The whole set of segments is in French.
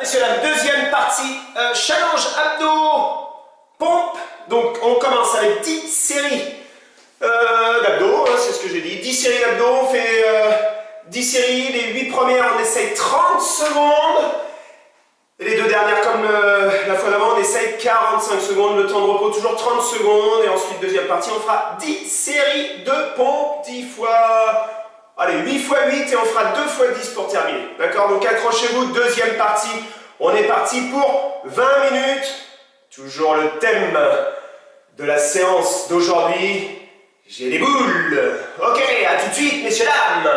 messieurs, dames, deuxième partie, challenge abdos, pompe. Donc on commence avec 10 séries d'abdos, hein, c'est ce que j'ai dit. 10 séries d'abdos, on fait 10 séries, les 8 premières on essaye 30 secondes. Et les deux dernières, comme la fois d'avant, on essaye 45 secondes, le temps de repos toujours 30 secondes. Et ensuite, deuxième partie, on fera 10 séries de pompes, 10 fois... Allez, 8 fois 8 et on fera 2 fois 10 pour terminer. D'accord? Donc accrochez-vous, deuxième partie. On est parti pour 20 minutes. Toujours le thème de la séance d'aujourd'hui. J'ai des boules. Ok, à tout de suite, messieurs, dames.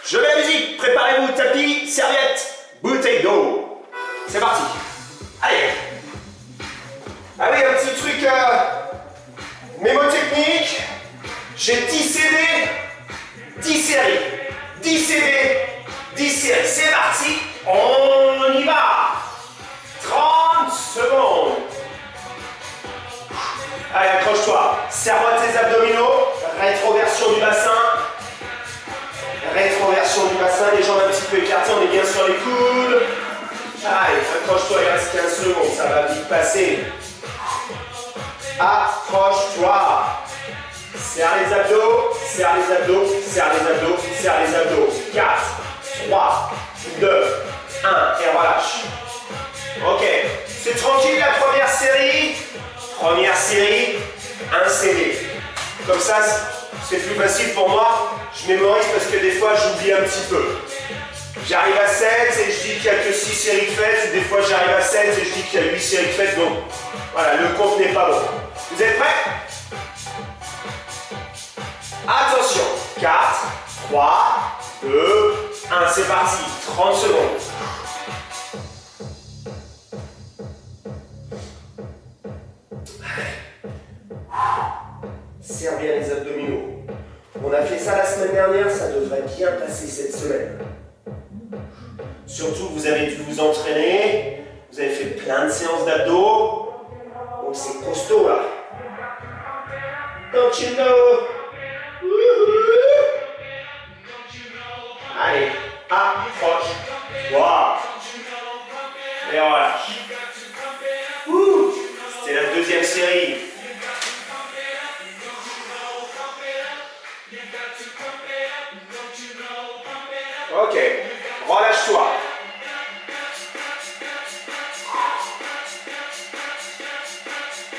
Je mets la musique. Préparez-vous, tapis, serviette, bouteille d'eau. C'est parti. Allez. Ah oui, un petit truc mémotechnique. J'ai 10 CD, 10 séries. 10 CD, 10 séries. C'est parti. On y va. 30 secondes. Allez, accroche-toi. Serre-moi tes abdominaux. Rétroversion du bassin. Rétroversion du bassin. Les jambes un petit peu écartées. On est bien sur les coudes. Allez, accroche-toi, il reste 15 secondes, ça va vite passer. Accroche-toi. Serre les abdos, serre les abdos, serre les abdos, serre les abdos. 4, 3, 2, 1, et relâche. Ok, c'est tranquille la première série. Première série, un CD. Comme ça, c'est plus facile pour moi. Je mémorise parce que des fois, j'oublie un petit peu. J'arrive à 7 et je dis qu'il n'y a que 6 séries de faites. Des fois, j'arrive à 7 et je dis qu'il y a 8 séries de faites. Donc, voilà, le compte n'est pas bon. Vous êtes prêts? Attention. 4, 3, 2, 1. C'est parti. 30 secondes. Serre bien les abdominaux. On a fait ça la semaine dernière, ça devrait bien passer cette semaine. Surtout que vous avez dû vous entraîner, vous avez fait plein de séances d'abdos, donc c'est costaud là. Don't you know? Allez, approche. Wow. Et relâche. C'était la deuxième série. Ok, relâche-toi.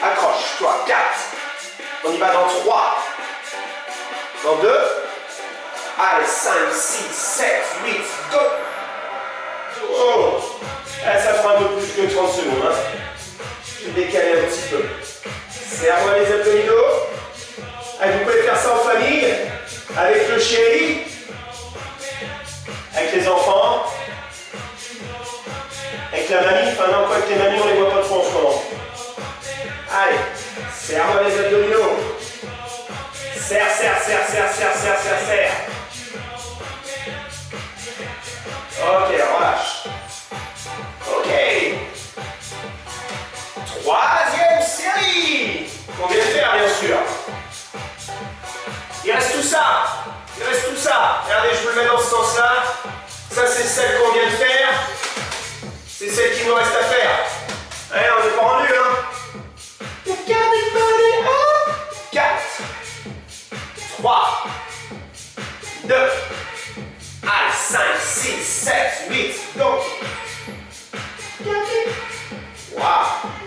Accroche-toi. 4. On y va dans 3. Dans 2. Allez, 5, 6, 7, 8, go. Oh. Allez, ça fera un peu plus que 30 secondes. Hein. Je vais décaler un petit peu. Serre-moi les abdominaux. Allez, vous pouvez faire ça en famille, avec le chéri, avec les enfants, avec la mamie. Enfin non, quoi que les mamies, on les voit pas trop en ce moment. Allez, serre-moi les abdominaux. Serre, serre, serre, serre, serre, serre, serre, serre. Ok, relâche. Ok. Troisième série. On vient de faire, bien sûr. Il reste tout ça. Il reste tout ça. Regardez, je peux le mettre dans ce sens-là. Ça, c'est celle qu'on vient de faire. C'est celle qu'il nous reste à faire. Allez, on n'est pas rendu, hein. 4, 3, 2, allez, 5, 6, 7, 8, donc. Waouh.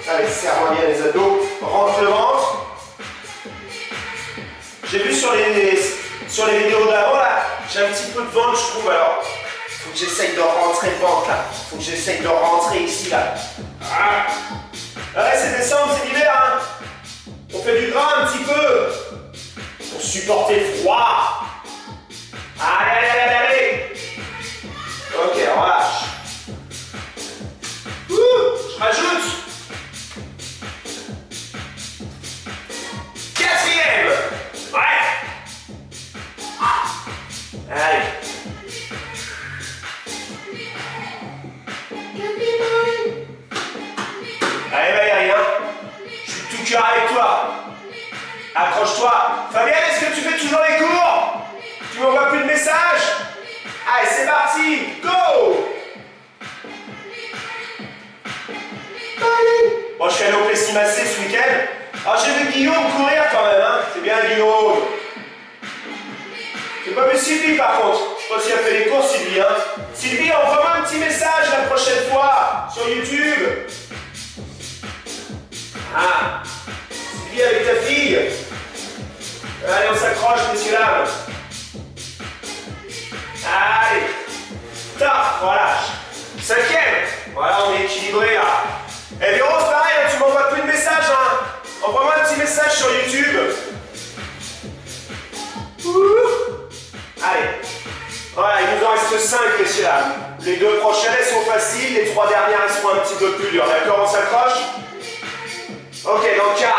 Allez, serre-moi bien les abdos. Rentre le ventre. J'ai vu sur les vidéos d'avant, là, j'ai un petit peu de ventre, je trouve, alors. Il faut que j'essaye de rentrer le ventre, là. Il faut que j'essaye de rentrer ici, là. Ah. Ouais, c'est décembre, c'est l'hiver, hein. On fait du gras un petit peu. Pour supporter le froid. Allez, allez, allez, allez. Ok, relâche. Je rajoute. 4e. Ouais. Allez. Allez, Valérie, hein. Je suis tout cœur avec toi. Accroche-toi. Fabienne, est-ce que tu fais toujours les cours? Tu m'envoies plus de messages? Allez, c'est parti. Go. J'allais au Pessimacé ce week-end. Alors j'ai vu Guillaume courir quand même, hein. C'est bien Guillaume. J'ai pas vu Sylvie par contre. Je crois qu'il a fait les courses Sylvie, hein. Sylvie, envoie-moi un petit message la prochaine fois sur YouTube. Ah, Sylvie avec ta fille. Allez, on s'accroche, messieurs dames. Allez. Top, relâche. Cinquième. Voilà, on est équilibré là. Et Véro, c'est pareil, tu m'envoies plus de messages, hein. Envoie-moi un petit message sur YouTube. Allez. Voilà, il nous en reste 5, messieurs dames. Les 2 prochaines, elles sont faciles. Les 3 dernières, elles seront un petit peu plus dures. D'accord, on s'accroche? Ok, donc 4.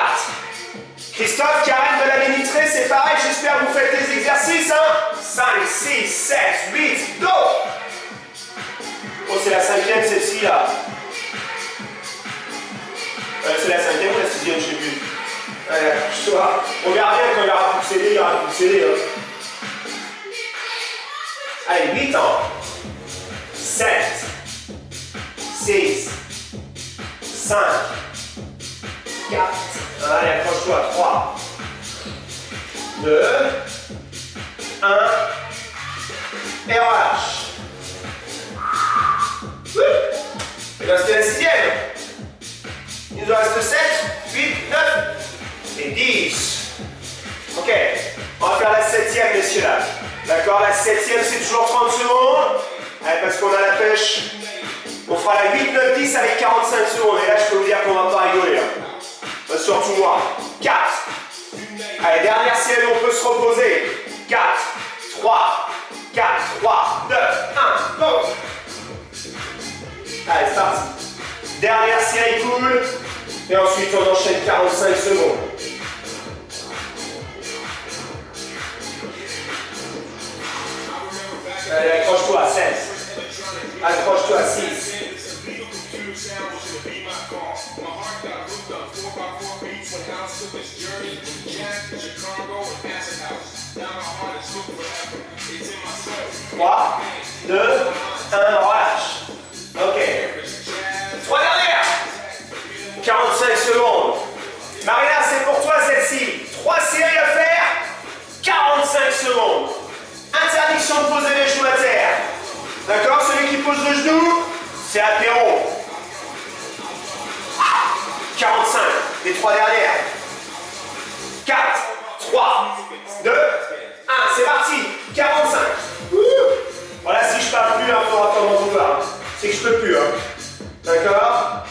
Christophe, Karen de la Bénitrée, c'est pareil. J'espère que vous faites les exercices, hein. 5, 6, 7, 8, go. Oh, c'est la 5e, celle-ci, là. C'est la 5e ou la 6e, je sais plus. Allez, accroche-toi. On verra bien quand il y aura plus de CD, il y aura plus de CD, hein. Allez, 8 ans. 7, 6, 5, 4. Allez, accroche-toi. 3, 2, 1. Et relâche. Et là, c'était la 6e. Il nous en reste 7, 8, 9 et 10. Ok, on va faire la 7e, messieurs là. D'accord, la 7e, c'est toujours 30 secondes. Allez, parce qu'on a la pêche. On fera la 8, 9, 10 avec 45 secondes. Et là, je peux vous dire qu'on va pas rigoler. Hein. Surtout moi. 4. Allez, dernière série, on peut se reposer. 4, 3, 4, 3, 2, 1, go. Allez, c'est parti. Dernière série cool. Et ensuite, on enchaîne 45 secondes. Allez, accroche-toi à 16. Accroche-toi à 6. Trois, 2, 1, relâche. Ok. 3 dernières. 45 secondes. Marina, c'est pour toi celle-ci. 3 séries à faire. 45 secondes. Interdiction de poser les genoux à terre. D'accord? Celui qui pose le genou, c'est apéro. 45. Les 3 dernières. 4, 3, 2, 1. C'est parti. 45. Voilà, si je parle plus, il faudra pas m'en vouloir. C'est que je peux plus. Hein. D'accord?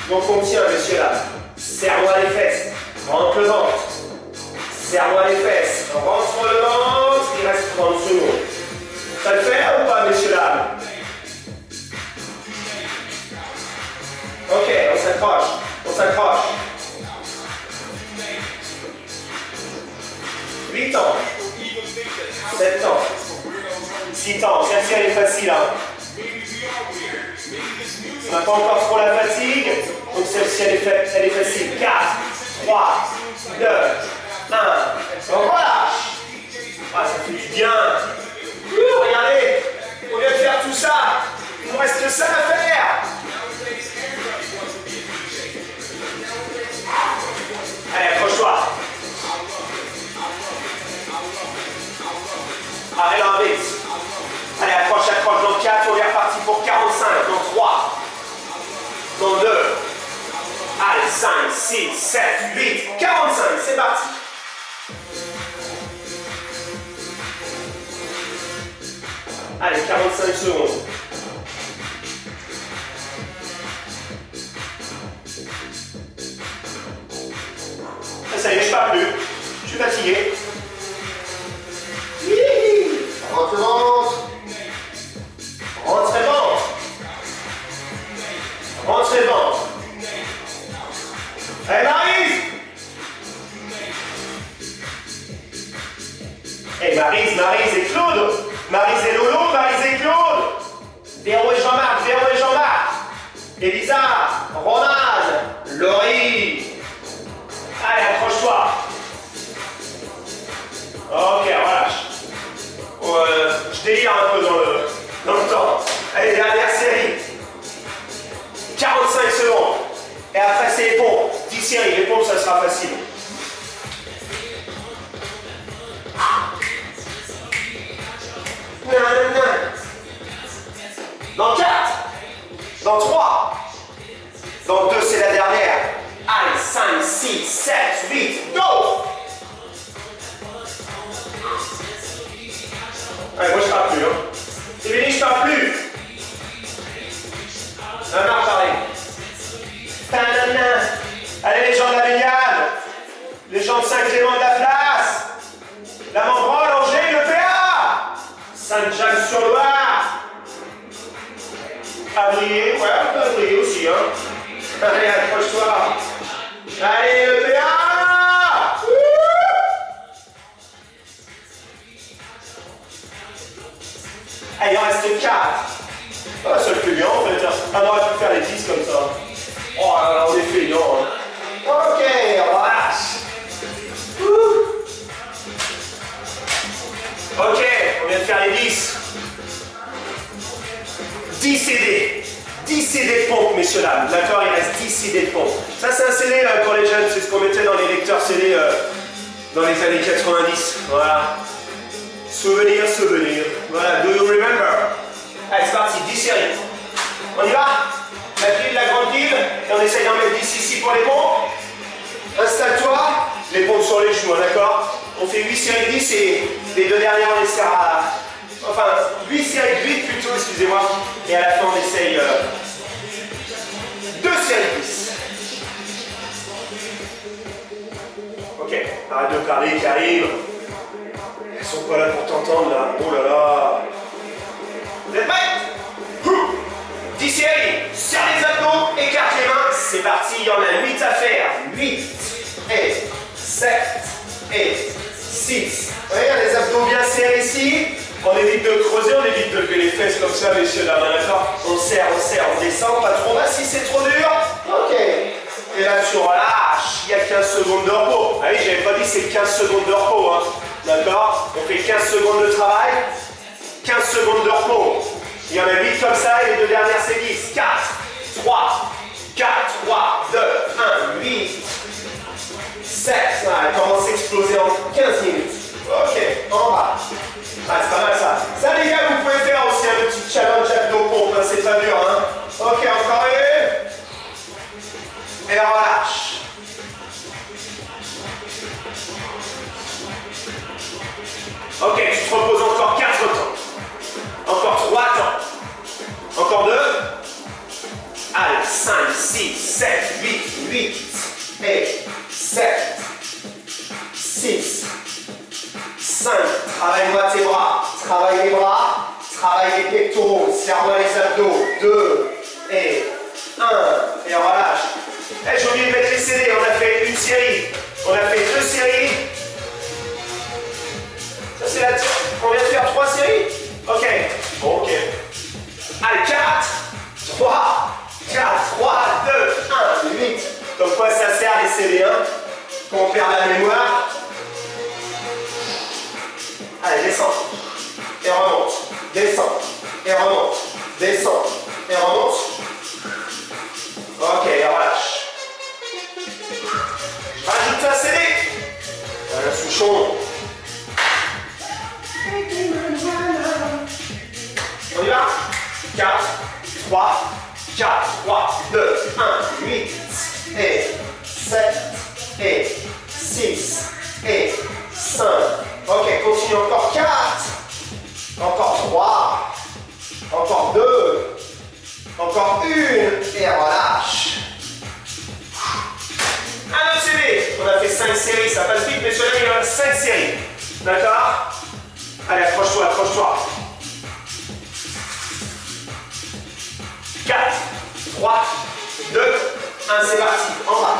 Donc on tient, messieurs là. Serre-moi les fesses. Rentre le ventre. Serre-moi les fesses. Rentre le ventre. Il reste 30 secondes. Ça le fait ou pas, messieurs là? Ok, on s'accroche. On s'accroche. 8 ans. 7 ans. 6 ans. Celle-ci, elle est facile. Hein. On n'a pas encore trop la fatigue. Donc celle-ci, elle est facile. 4, 3, 2, 1. On relâche. Ah, ça fait du bien. Regardez. On vient de faire tout ça. Il nous reste ça à faire. Allez, accroche-toi. Allez, là, vite. Allez, accroche, accroche. Dans 4, on est reparti pour 45. Dans 3. Dans 2. Allez, 5, 6, 7, 8, 45. C'est parti. Allez, 45 secondes. Ça y est, je parle plus. Je suis fatigué. Rentre ventre. Rentre ventre. Rentre ventre. Allez, Maryse. Et Maryse et Claude. Maryse et Lolo, Maryse et Claude. Véro et Jean-Marc, Véro et Jean-Marc. Elisa, Roman, Laurie. Allez, accroche-toi. Ok, relâche. Je délire un peu dans le temps. Allez, dernière série. 45 secondes. Dans 4. Dans 3. Dans 2, c'est la dernière. Allez, 5, 6, 7, 8, go! Allez, moi je frappe plus. Hein. C'est fini, je frappe plus. Un marche, pareil. Allez, les gens de la baignade. Les gens de Saint-Clément de la Place. La Membrane, Angers, le PA. Saint-Jacques-sur-Loire. Abrier, ouais, on peut Abrier aussi, hein. Allez, accroche-toi. Allez, le PA. Allez, il en reste 4. Ah, ça le fait bien, en fait. On aurait pu faire les 10 comme ça. Oh là là, on est feignant. Hein. Ok, on relâche. Ok, on vient de faire les 10. 10 CD. 10 CD de pompe, messieurs dames. D'accord, il reste 10 CD de pompe. Ça, c'est un CD pour les jeunes. C'est ce qu'on mettait dans les lecteurs CD dans les années 90. Voilà. Souvenir, souvenir. Voilà, do you remember? Allez, c'est parti, 10 séries. On y va? La pile de la grande pile. Et on essaye d'en mettre 10 ici pour les pompes. Installe-toi. Les pompes sur les genoux, d'accord? On fait 8 séries de 10 et les 2 dernières, on essaie à... Enfin, 8 séries de 8 plutôt, excusez-moi. Et à la fin, on essaye 2 séries de 10. Ok, arrête de parler, Karim. Elles sont pas là pour t'entendre, là. Oh là là. Vous êtes prêts? 10 séries. Serre les abdos, écarte les mains. C'est parti, il y en a 8 à faire. 8 et 7 et 6. Regarde les abdos bien serrés ici. On évite de creuser, on évite de lever les fesses comme ça, messieurs, là, d'accord? On serre, on descend, pas trop bas si c'est trop dur. Ok. Et là, tu relâches. Il y a 15 secondes de repos. Ah oui, j'avais pas dit c'est 15 secondes de repos, hein. D'accord? On fait 15 secondes de travail, 15 secondes de repos. Il y en a 8 comme ça, et les 2 dernières, c'est 10. 4, 3, 2, 1, 8, 7. Ah, elle commence à exploser en 15 minutes. Ok, en bas. Ah, c'est pas mal ça. Ça, les gars, vous pouvez faire aussi un petit challenge abdos-pompe, hein, c'est pas dur, hein. Ok, encore une. Et on relâche. Ok, tu te reposes encore 4 temps. Encore 3 temps. Encore 2. Allez, 5, 6, 7, 8 et 7, 6, 5. Travaille-moi tes bras. Travaille les bras. Travaille les pectoraux. Serre-moi les abdos. 2 et 1. Et on relâche. Eh, j'ai oublié de mettre les CD. On a fait une série. On a fait 2 séries. Ça, c'est la... On vient de faire 3 séries. Ok. Bon, ok. Allez, 4, 3, 2, 1, 8. Donc quoi ça sert les CD, hein? Quand on perd la mémoire. Allez, descends. Et remonte. Descends. Et remonte. Descends. Et remonte. Ok, et relâche. Rajoute un CD. Un Souchon. On y va? 4, 3, 2, 1, 8 et 7 et 6 et 5. Ok, continue encore 4, encore 3, encore 2, encore 1 et relâche. Un autre CD. On a fait 5 séries, ça passe vite, mais celui-là il y en a 5 séries. D'accord? Allez, accroche-toi, accroche-toi. 4, 3, 2, 1, c'est parti. En bas.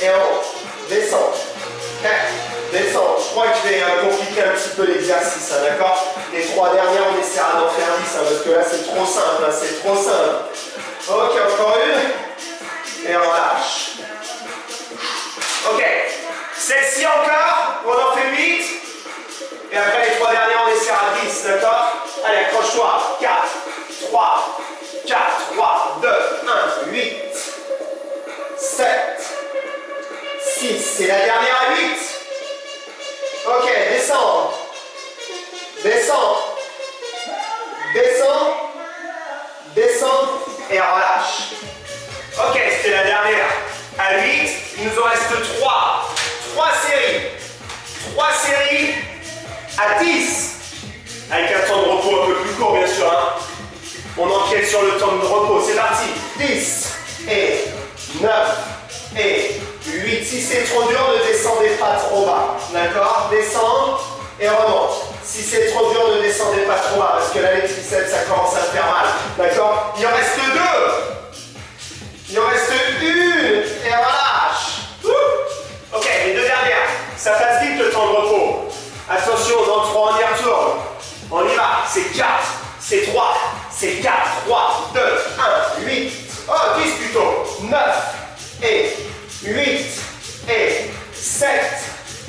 Et en haut. Descends. 4, descends. Je crois que je vais compliquer un petit peu l'exercice, hein, d'accord? Les 3 dernières, on essaiera d'en faire 10, hein, parce que là, c'est trop simple, hein, c'est trop simple. Ok, encore une. Et on relâche. Ok. Celle-ci encore, on en fait 8. Et après les 3 dernières, on essaiera 10, d'accord? Allez, accroche-toi. 4, 3, 2, 1, 8, 7, 6. C'est la dernière à 8. Ok, descends. Descends. Descends. et relâche. Ok, c'était la dernière. À 8, il nous en reste 3. 3 séries. 3 séries à 10. Avec un temps de repos un peu plus court, bien sûr. Hein. On empiète sur le temps de repos. C'est parti. 10 et 9 et 8. Si c'est trop dur, ne descendez pas trop bas. D'accord? Descendre et remonte. Si c'est trop dur, ne descendez pas trop bas. Parce que là, les triceps, ça commence à faire mal. D'accord? Il en reste 2. Il en reste 1 et relâche. Ok, les 2 dernières. Ça passe vite le temps de repos. Attention, dans 3, on y retourne. On y va. C'est 4, c'est 3, c'est 4, 3, 2, 1, 8. Oh, 10 plutôt. 9 et 8 et 7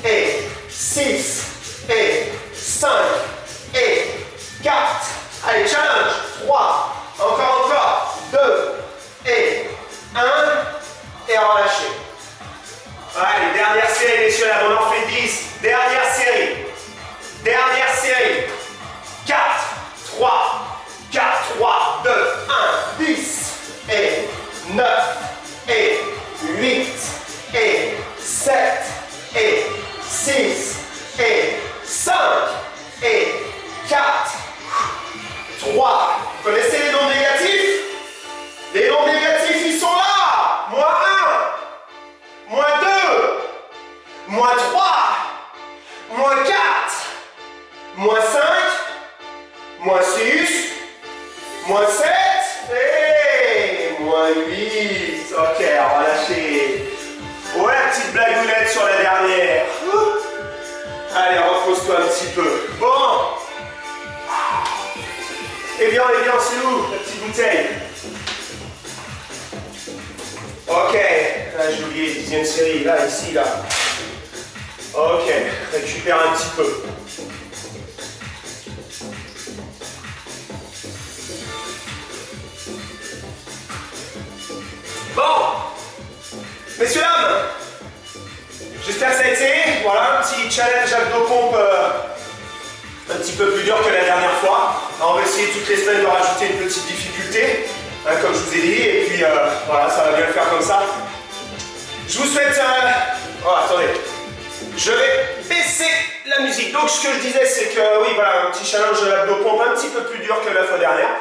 et 6 et 5 et 4. Allez, challenge. 3, encore, 2 et 1 et relâchez. Allez, dernière série, messieurs, là, on en fait 10. Dernière série. Dernière série. 4, 3, 4, 3, 2, 1, 10 et 9 et 8 et 7 et 6 et 5 et 4, 3. Vous connaissez les nombres négatifs? Les nombres négatifs, ils sont là. -1, -2, -3, -4, -5, -6, -7 et -8. Ok, relâchez. Ouais, petite blagounette sur la dernière. Allez, repose-toi un petit peu. Bon. Eh bien, c'est où la petite bouteille? Ok, là j'ai oublié, 10e série, là, ici, là. Ok, récupère un petit peu. Bon, messieurs, dames, j'espère que ça a été, voilà, un petit challenge abdos-pompe un petit peu plus dur que la dernière fois. On va essayer toutes les semaines de rajouter une petite difficulté, hein, comme je vous ai dit, et puis voilà, ça va bien le faire comme ça. Je vous souhaite... Oh, attendez, je vais baisser la musique. Donc ce que je disais, c'est que, oui, voilà, un petit challenge abdos-pompe un petit peu plus dur que la fois dernière.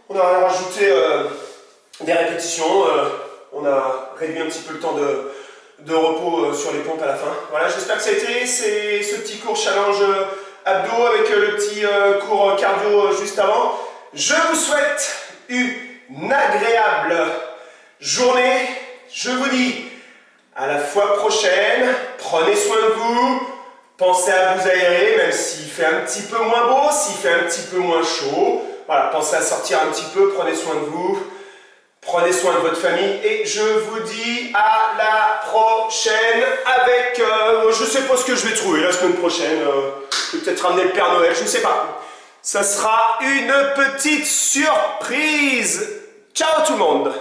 On a rajouté des répétitions, on a réduit un petit peu le temps de repos sur les pompes à la fin. Voilà, j'espère que ça a été ce petit cours challenge abdos avec le petit cours cardio juste avant. Je vous souhaite une agréable journée. Je vous dis à la fois prochaine. Prenez soin de vous. Pensez à vous aérer, même s'il fait un petit peu moins beau, s'il fait un petit peu moins chaud. Voilà, pensez à sortir un petit peu. Prenez soin de vous. Prenez soin de votre famille et je vous dis à la prochaine avec, je sais pas ce que je vais trouver la semaine prochaine, je vais peut-être ramener le Père Noël, je ne sais pas. Ça sera une petite surprise. Ciao tout le monde.